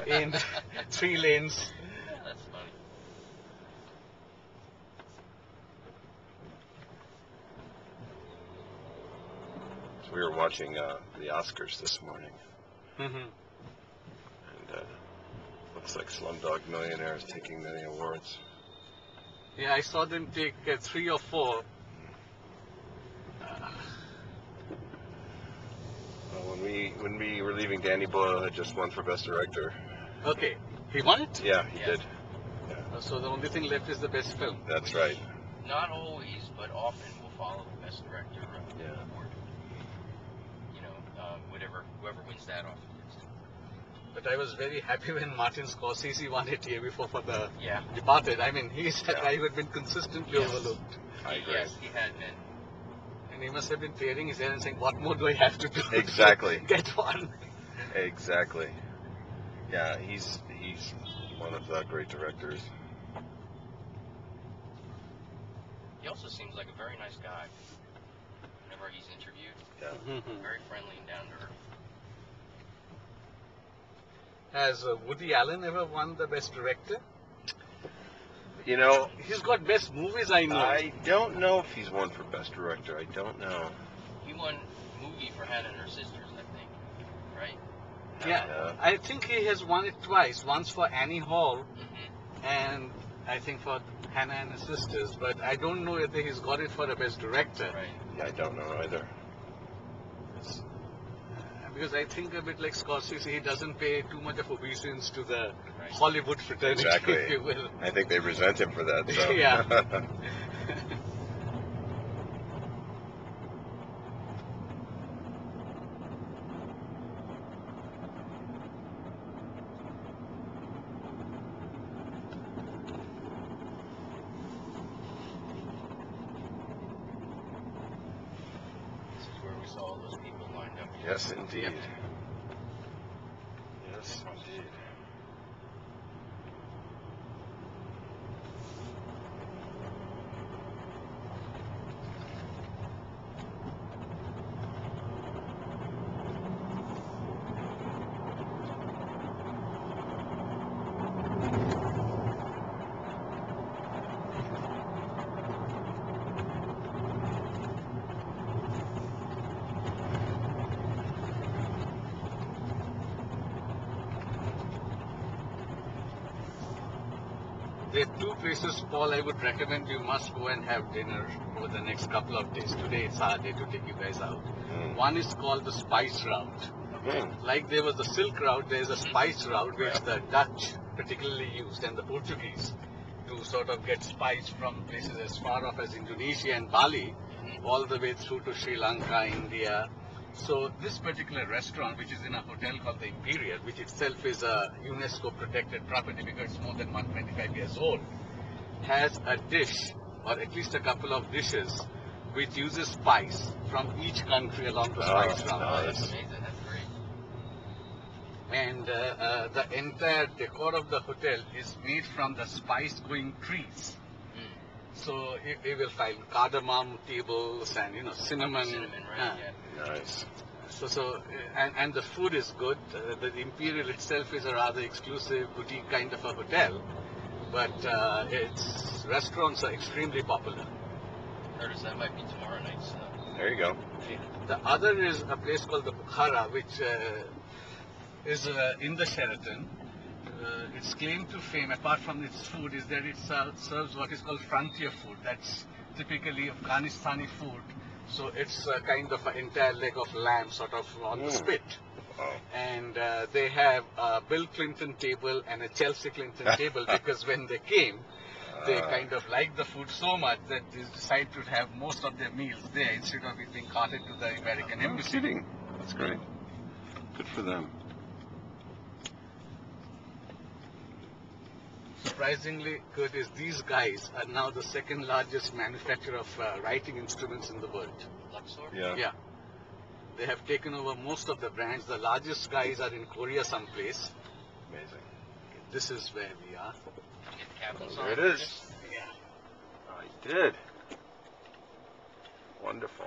in 3 lanes. Yeah, that's funny. So we were watching the Oscars this morning, Mm-hmm. and looks like Slumdog Millionaire is taking many awards. Yeah, I saw them take 3 or 4. When we were leaving, Danny Boyle had just won for Best Director. Okay, he won it? Yeah, he Yeah. did. So the only thing left is the best film. That's right. Not always, but often will follow the Best Director award. You know, whoever wins that often gets it. But I was very happy when Martin Scorsese won it year before for the Yeah. Departed. I mean, he's a Yeah. guy who had been consistently Yes. overlooked. I agree. Yes, he had been. And he must have been tearing his hair and saying, what more do I have to do Exactly. to get one? Exactly. Yeah, he's one of the great directors. He also seems like a very nice guy. Whenever he's interviewed, Yeah. very friendly and down to earth. Has Woody Allen ever won the Best Director? You know, He's got best movies, I know. I don't know if he's won for Best Director. I don't know. He won movie for Hannah and Her Sisters, I think. Right? Yeah, Yeah. I think he has won it twice. Once for Annie Hall, Mm-hmm. and I think for Hannah and Her Sisters. But I don't know whether he's got it for the Best Director. Right. Yeah, I don't know either. Because I think a bit like Scorsese, he doesn't pay too much of obeisance to the Right. Hollywood fraternity, Exactly. if you will. I think they resent him for that. So. Yeah. This is where we saw all those people lined up. Yes, indeed. Yep. Yes, indeed. There are 2 places, Paul, I would recommend you must go and have dinner over the next couple of days. Today it's our day to take you guys out. Mm. One is called the Spice Route. Mm. Like there was the Silk Route, there is a Spice Route which the Dutch particularly used and the Portuguese to sort of get spice from places as far off as Indonesia and Bali all the way through to Sri Lanka, India. So this particular restaurant, which is in a hotel called the Imperial, which itself is a UNESCO protected property because it's more than 125 years old, has a dish or at least a couple of dishes which uses spice from each country along the spice route. Oh, that's amazing. That's great. And the entire decor of the hotel is made from the spice-growing trees. So you will find cardamom tables and cinnamon. Cinnamon, right? Yeah. Nice. And the food is good. The Imperial itself is a rather exclusive boutique kind of a hotel, but its restaurants are extremely popular. Notice that might be tomorrow night's. There you go. The other is a place called the Bukhara, which is in the Sheraton. Its claim to fame, apart from its food, is that it serves what is called frontier food. That's typically Afghanistani food. So it's a kind of an entire leg of lamb sort of on the spit. Wow. And they have a Bill Clinton table and a Chelsea Clinton table because when they came, they kind of liked the food so much that they decided to have most of their meals there instead of it being carted to the American No embassy. kidding. That's great. Good for them. Surprisingly good is these guys are now the second largest manufacturer of writing instruments in the world. Luxor? Yeah. Yeah. They have taken over most of the brands. The largest guys are in Korea someplace. Amazing. This is where we are. Did you get the captain's There on it for is. this? Yeah. I did. Wonderful.